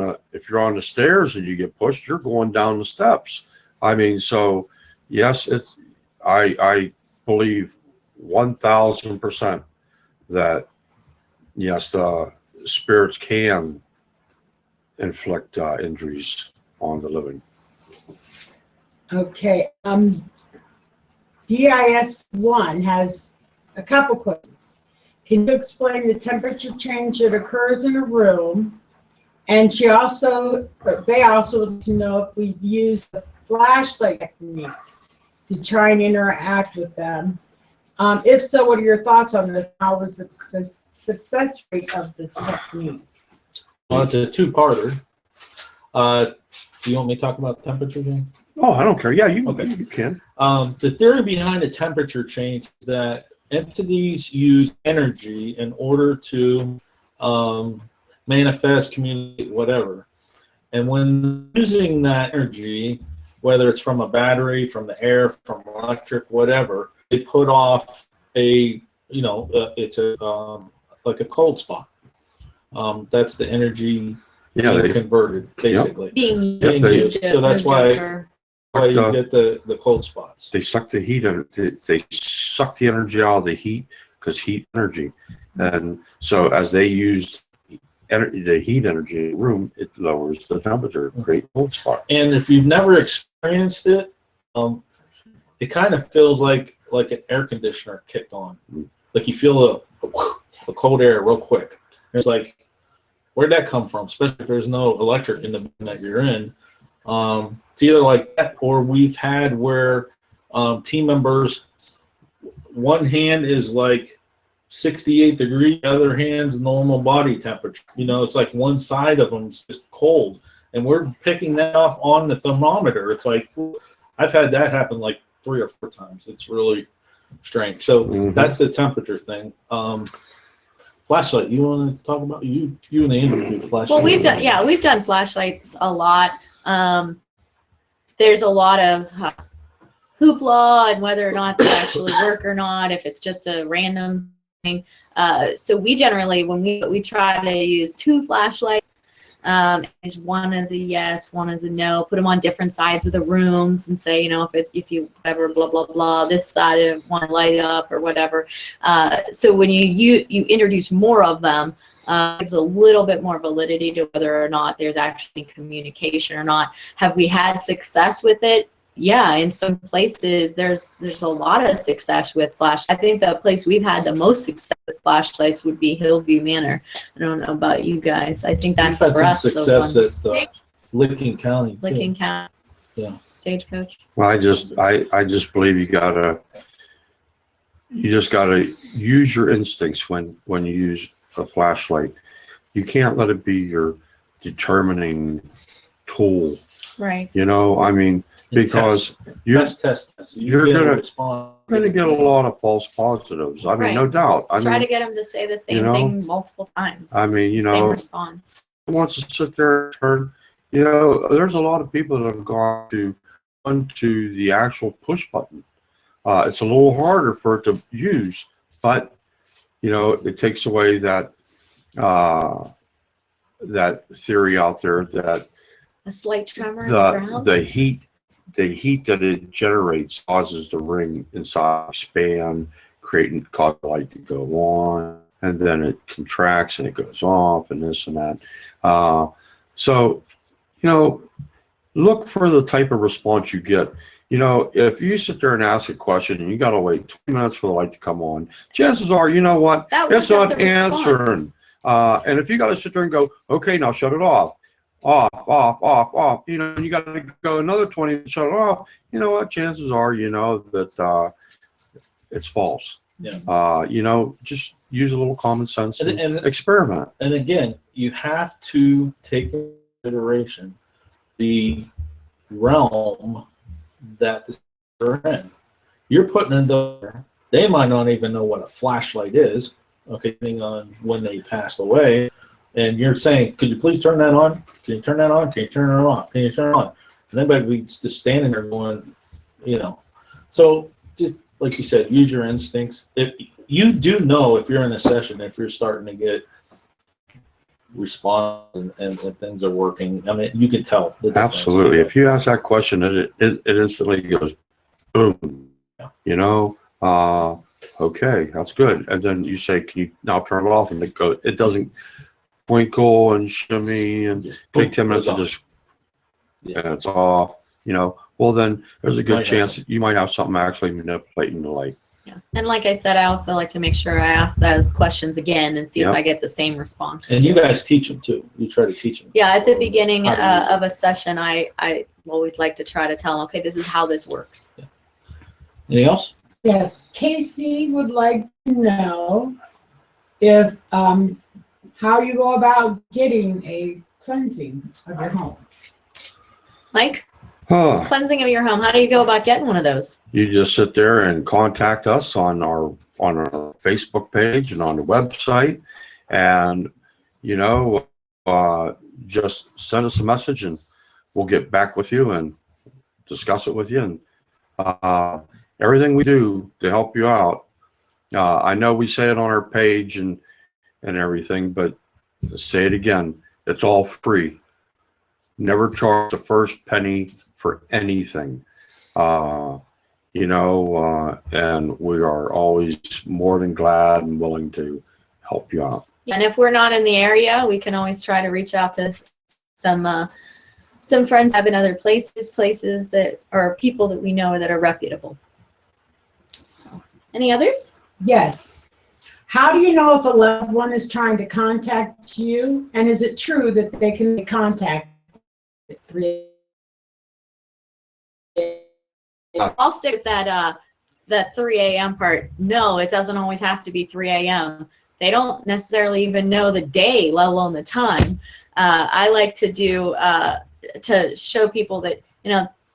the stairs and you get pushed, you're going down the steps. I mean, so yes, I believe 1,000% that yes, spirits can inflict injuries on the living. Okay. DIS1 has a couple questions. Can you explain the temperature change that occurs in a room? And they also want to know if we've used the flashlight technique to try and interact with them. If so, what are your thoughts on this? How was the success rate of this technique? Well, it's a two-parter. Do you want me to talk about temperature change? Oh, I don't care. Yeah, you can. The theory behind the temperature change is that entities use energy in order to manifest, communicate, whatever. And when using that energy, whether it's from a battery, from the air, from electric, whatever, they put off it's like a cold spot. That's the energy being converted, basically. Being used. So that's why you get the cold spots. They suck the heat. They suck the energy out of the heat because heat energy, and so as they use the heat energy in the room, it lowers the temperature, create cold spot. And if you've never experienced it, it kind of feels like an air conditioner kicked on. Like you feel a cold air real quick. And it's like, where'd that come from? Especially if there's no electric in the building that you're in. It's either like that, or we've had where team members, one hand is like 68 degrees, the other hand's normal body temperature. You know, it's like one side of them is just cold, and we're picking that up on the thermometer. It's like, I've had that happen like 3 or 4 times. It's really strange. So that's the temperature thing. Flashlight, you want to talk about, you and Andrew do flashlight? Well, we've done flashlights a lot. There's a lot of hoopla and whether or not they actually work or not, if it's just a random thing. So we generally, when we try to use 2 flashlights, one is a yes, one is a no, put them on different sides of the rooms and say, you know, if you ever blah blah blah, this side of one light up or whatever. So when you introduce more of them, gives a little bit more validity to whether or not there's actually communication or not. Have we had success with it? Yeah, in some places there's a lot of success with flash. I think the place we've had the most success with flashlights would be Hillview Manor. I don't know about you guys. I think that's We've had for us. success at Licking County. Licking County. Yeah. Stagecoach. Well, I just believe you just gotta use your instincts when you use a flashlight. You can't let it be your determining tool. Right. You know, I mean, because you're test. you're get a gonna response. get a lot of false positives. I mean, no doubt. I Try mean, to get them to say the same you know, thing multiple times. I mean, you Same know, response. wants to sit there and turn. You know, there's a lot of people that have gone to the actual push button. It's a little harder for it to use, but you know, it takes away that that theory out there that A slight tremor in the ground. the heat that it generates causes the ring inside expand, cause the light to go on, and then it contracts and it goes off, and this and that. So, you know, look for the type of response you get. You know, if you sit there and ask a question and you got to wait 20 minutes for the light to come on, chances are, you know what, it's not answering. And if you got to sit there and go, okay, now shut it off. Off, you know, and you got to go another 20 and shut it off, you know what, chances are, you know, that it's false. Yeah. You know, just use a little common sense and experiment. And again, you have to take into consideration the realm that they're in. You're putting in there, they might not even know what a flashlight is, okay, depending on when they passed away. And you're saying, could you please turn that on? Can you turn that on? Can you turn it off? Can you turn it on? And everybody would be just standing there going, you know. So just like you said, use your instincts. If you do know if you're in a session, if you're starting to get response and things are working, I mean, you can tell the difference. Absolutely. If you ask that question, it instantly goes boom. Yeah. You know, okay, that's good. And then you say, can you now turn it off? And it doesn't twinkle and shimmy and Just take 10 minutes it's and just, and it's off, you know. Well, then there's a good chance that you might have something actually manipulating the light. Yeah. And like I said, I also like to make sure I ask those questions again and see if I get the same response. And you guys teach them too. You try to teach them. Yeah, at the beginning of a session, I always like to try to tell them, okay, this is how this works. Yeah. Anything else? Yes, Casey would like to know if how you go about getting a cleansing of your home. Mike, cleansing of your home. How do you go about getting one of those? You just sit there and contact us on our Facebook page and on the website, and you know, just send us a message and we'll get back with you and discuss it with you. And everything we do to help you out. I know we say it on our page and everything, but say it again, it's all free. Never charge the first penny for anything. You know, and we are always more than glad and willing to help you out. And if we're not in the area, we can always try to reach out to some friends have in other places that are people that we know that are reputable. So, any others? Yes. How do you know if a loved one is trying to contact you? And is it true that they can make contact at 3 I'll stick with that 3 a.m. part. No, it doesn't always have to be 3 a.m. They don't necessarily even know the day, let alone the time. I like to do to show people that,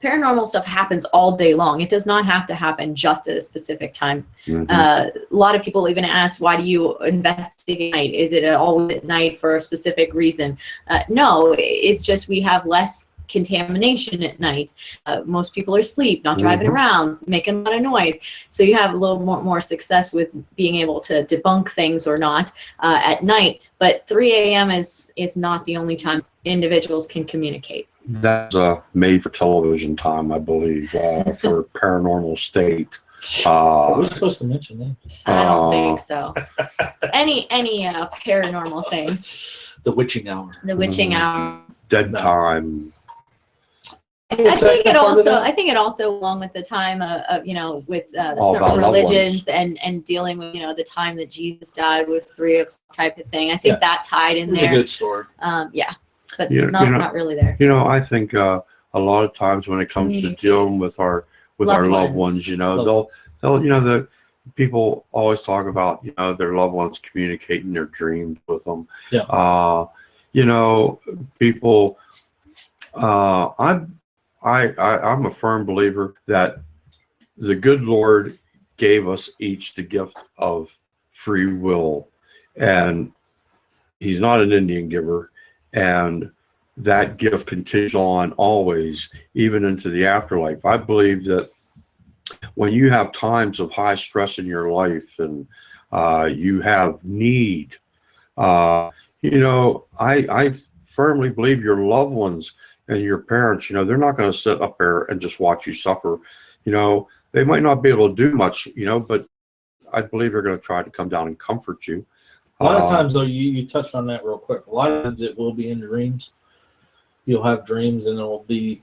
paranormal stuff happens all day long. It does not have to happen just at a specific time. Mhm. A lot of people even ask, why do you investigate at night? Is it always at night for a specific reason? No, it's just we have less contamination at night. Most people are asleep, not driving around, making a lot of noise. So you have a little more success with being able to debunk things or not at night. But 3 a.m. is not the only time individuals can communicate. That's a made-for-television time, I believe, for Paranormal State. Are we supposed to mention that? I don't think so. Any paranormal things. The witching hour. The witching hour. Dead No. time. I think it also, along with the time with All about certain loved religions and dealing with the time that Jesus died was 3 o'clock type of thing. I think that tied in It's there. a good story. Yeah, but not really there. I think a lot of times when it comes to dealing with our loved ones, they'll the people always talk about their loved ones communicating their dreams with them. Yeah. People. I'm a firm believer that the good Lord gave us each the gift of free will, and He's not an Indian giver, and that gift continues on always, even into the afterlife. I believe that when you have times of high stress in your life and you have need, I firmly believe your loved ones and your parents, they're not going to sit up there and just watch you suffer. They might not be able to do much, but I believe they're going to try to come down and comfort you. A lot of times, though, you touched on that real quick. A lot of times it will be in dreams. You'll have dreams, and it will be.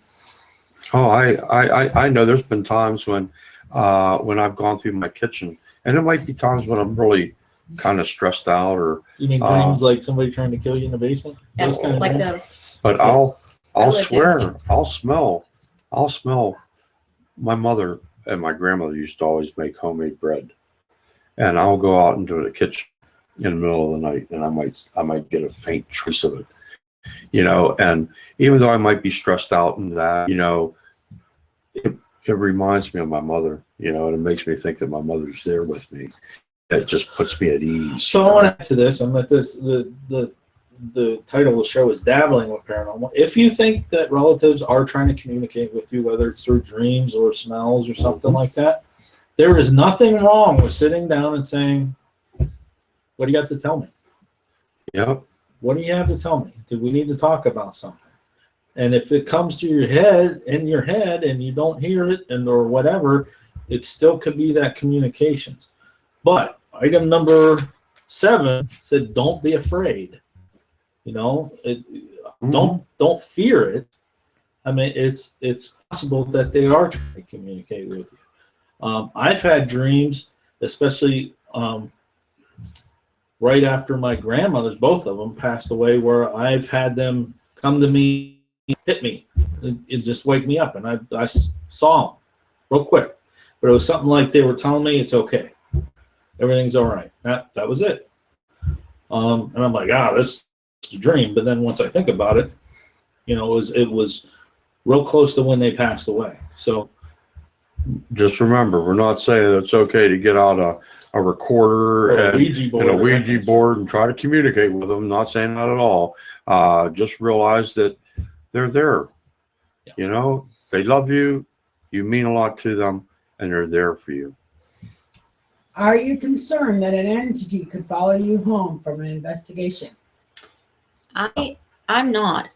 Oh, I know. There's been times when I've gone through my kitchen, and it might be times when I'm really kind of stressed out, or You mean dreams like somebody trying to kill you in the basement? Yes, Those kind of like dreams? those. but I'll Relatives. swear, I'll smell. My mother and my grandmother used to always make homemade bread, and I'll go out into the kitchen in the middle of the night, and I might get a faint trace of it, and even though I might be stressed out and that, it reminds me of my mother, and it makes me think that my mother's there with me. It just puts me at ease. So I want to add to this. The title of the show is Dabbling with Paranormal. If you think that relatives are trying to communicate with you, whether it's through dreams or smells or something like that, there is nothing wrong with sitting down and saying, what do you have to tell me? Yep. What do you have to tell me? Do we need to talk about something? And if it comes to your head, and you don't hear it or whatever, it still could be that communications. But item number 7 said, don't be afraid. Don't fear it. I mean, it's possible that they are trying to communicate with you. I've had dreams, especially right after my grandmothers, both of them passed away, where I've had them come to me, hit me, and just wake me up, and I saw them real quick. But it was something like they were telling me it's okay, everything's all right. That was it. And I'm like, this is a dream. But then once I think about it, it was real close to when they passed away. So just remember, we're not saying that it's okay to get out a recorder and a Ouija board and try to communicate with them. Not saying that at all. Just realize that they're there. Yeah. They love you. You mean a lot to them, and they're there for you. Are you concerned that an entity could follow you home from an investigation? I'm not.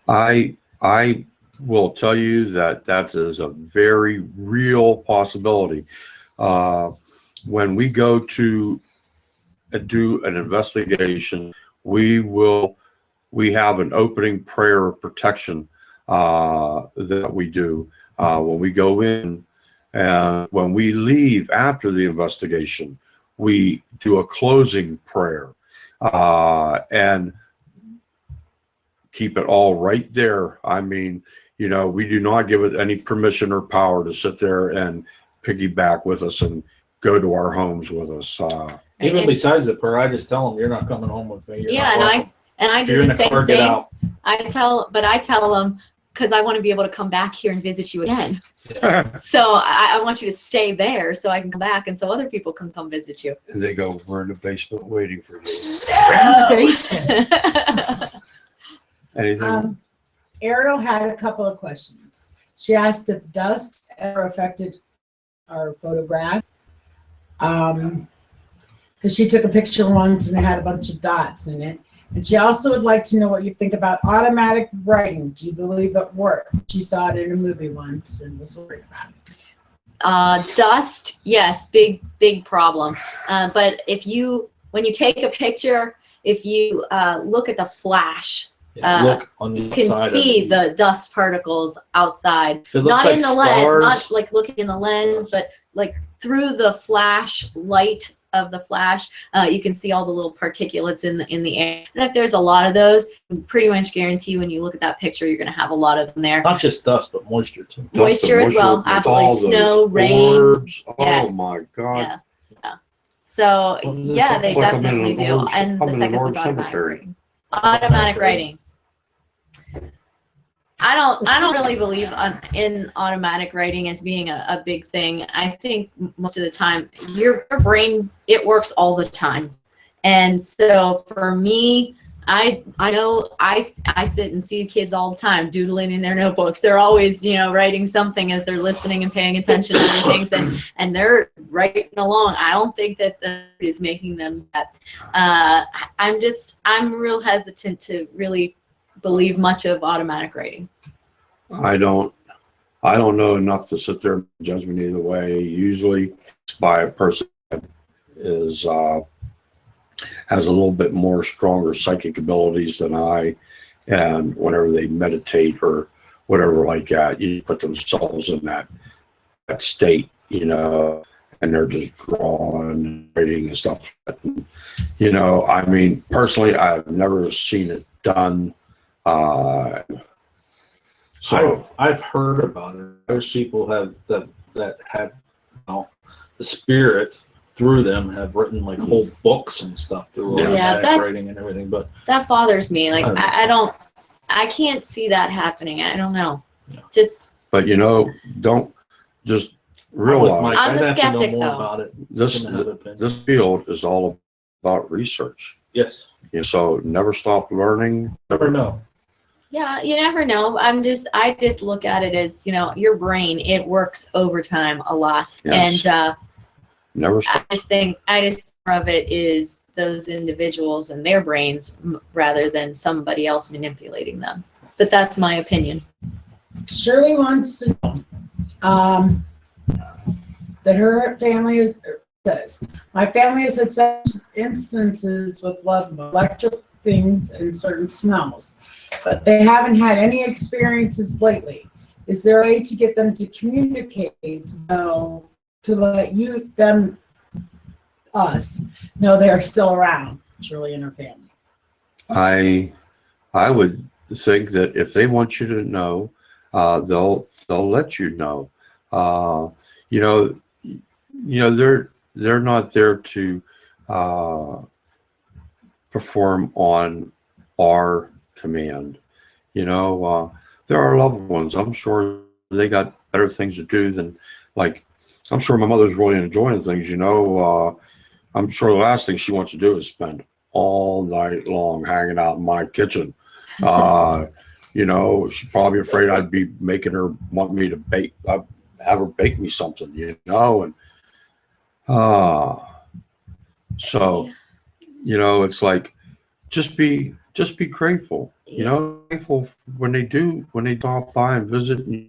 I will tell you that is a very real possibility. When we go to do an investigation, we have an opening prayer of protection that we do when we go in, and when we leave after the investigation, we do a closing prayer and keep it all right there. I mean, You know, we do not give it any permission or power to sit there and piggyback with us and go to our homes with us. Even besides the prayer, I just tell them, you're not coming home with me. You're Yeah, not welcome. and I If you're do in the the same car, get thing. out. I tell them, because I want to be able to come back here and visit you again. So I want you to stay there so I can come back and so other people can come visit you. And they go, we're in the basement waiting for you. Anything? Ariel had a couple of questions. She asked if dust ever affected our photographs. Because she took a picture once and it had a bunch of dots in it. And she also would like to know what you think about automatic writing. Do you believe it worked? She saw it in a movie once and was worried about it. Dust, yes, big problem. But when you take a picture, if you look at the flash, Look on the you can outside see of the dust particles outside. If it looks Not like in the lens, stars, not like looking in the lens, but like through the flash light of the flash, you can see all the little particulates in the air. And if there's a lot of those, I pretty much guarantee when you look at that picture, you're going to have a lot of them there. not just dust, but moisture too. Dust and Moisture as well, absolutely. all those Snow, rain. orbs. Oh Yes. my God. Yeah. So Well, yeah, they it's like I'm in definitely an do. orange- And I'm the in an second orange was automatic cemetery. writing. Automatic writing. I don't really believe in automatic writing as being a big thing. I think most of the time your brain, it works all the time. And so for me, I know I sit and see kids all the time doodling in their notebooks. They're always, writing something as they're listening and paying attention to other things, and they're writing along. I don't think that is making them that. I'm real hesitant to really believe much of automatic writing. I don't know enough to sit there and judge me either way. Usually by a person that is has a little bit more stronger psychic abilities than I, and whenever they meditate or whatever like that, you put themselves in that state, and they're just drawing and writing and stuff. I mean, personally, I've never seen it done. So I've heard about it. There's people have that have the spirit through them have written like whole books and stuff through automatic writing and everything. But that bothers me. Like I I can't see that happening. I don't know. Yeah. but don't just realize I'm a I'd have to know skeptic, more though. about it. this field is all about research. Yes. So never stop learning. Never know. Yeah, you never know. I just look at it as, your brain, it works overtime a lot. Yes. And Never stop. I just think more of it is those individuals and their brains rather than somebody else manipulating them. But that's my opinion. Shirley wants to know that her family says, my family has had such instances with love of electric things and certain smells, but they haven't had any experiences lately. Is there a way to get them to communicate, to let us know they're still around, Shirley and her family? I would think that if they want you to know, they'll let you know. They're not there to perform on our command. There are loved ones. I'm sure they got better things to do than, like, I'm sure my mother's really enjoying things. I'm sure the last thing she wants to do is spend all night long hanging out in my kitchen. She's probably afraid I'd be making her want me to bake. I'd have her bake me something, and so it's like, just be grateful. Grateful when they drop by and visit, and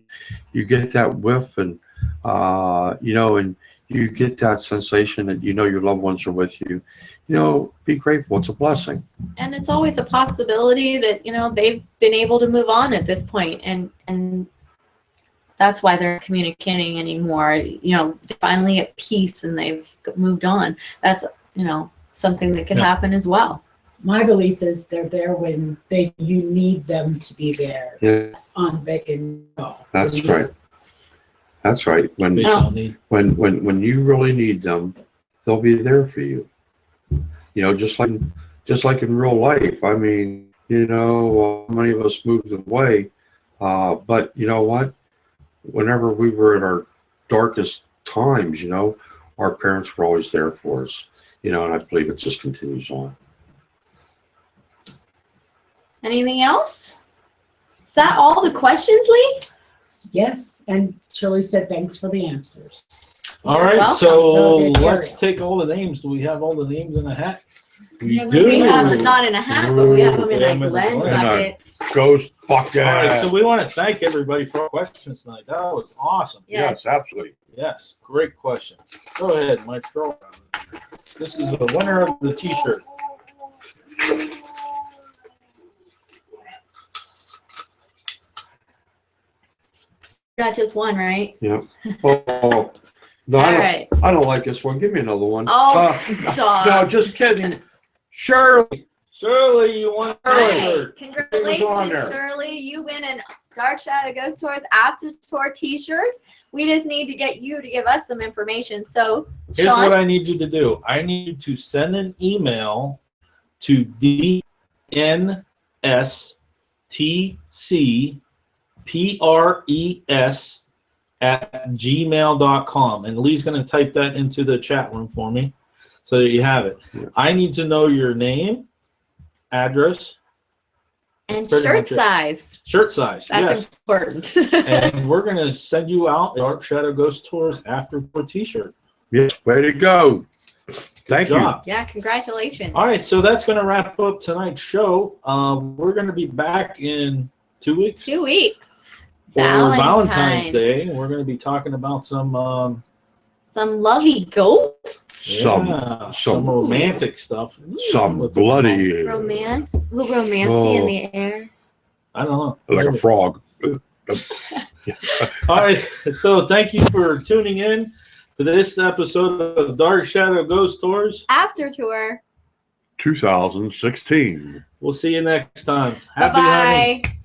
you get that whiff, and and you get that sensation that your loved ones are with you. Be grateful. It's a blessing. And it's always a possibility that they've been able to move on at this point, and that's why they're communicating anymore. They're finally at peace and they've moved on. That's something that can happen as well. My belief is they're there when you need them to be there Yeah, on vacation. that's right. That's right. When Based on need. when you really need them, they'll be there for you. You know, just like in real life. I mean, you know, many of us moved away, but you know what? Whenever we were at our darkest times, you know, our parents were always there for us. You know, and I believe it just continues on. Anything else? Is that all the questions, Lee? Yes, and Shirley said thanks for the answers. All You're right, welcome. so So did let's Ariel. take all the names. Do we have all the names in the hat? We We do. have them not in a hat, but we have them in Yeah, a I'm in the Glen Glen. bucket. Ghost bucket. All right, so we want to thank everybody for our questions tonight. That was awesome. Yes. Absolutely. Yes, great questions. Go ahead, Mike. Throw it. This is the winner of the T-shirt. Got just one, right? Yeah. Oh, no, All right. I don't like this one. Give me another one. Oh, stop. No, just kidding. Shirley. Shirley, you won the All right. T-shirt. It was on Congratulations, there. Shirley. You win an Dark Shadow Ghost Tours After Tour T-shirt. We just need to get you to give us some information. So, Here's Sean, what I need you to do. I need you to send an email to dnstcpres@gmail.com. And Lee's going to type that into the chat room for me so that you have it. Yeah. I need to know your name, address, and pretty shirt much it. size. shirt size. That's Yes. important. And we're going to send you out the Dark Shadow Ghost Tours After Tour T-shirt. Yes, way to go. Thank Good you. job. Yeah, congratulations. All right, so that's going to wrap up tonight's show. We're going to be back in 2 weeks 2 weeks. for Valentine's Day. We're going to be talking about some lovely ghosts. Some romantic stuff. some With the- bloody Romance. Will romance be in Oh. the air? I don't know. like a Maybe. frog. All right, so thank you for tuning in to this episode of Dark Shadow Ghost Tours. After Tour. 2016. We'll see you next time. Happy hunting. Bye-bye.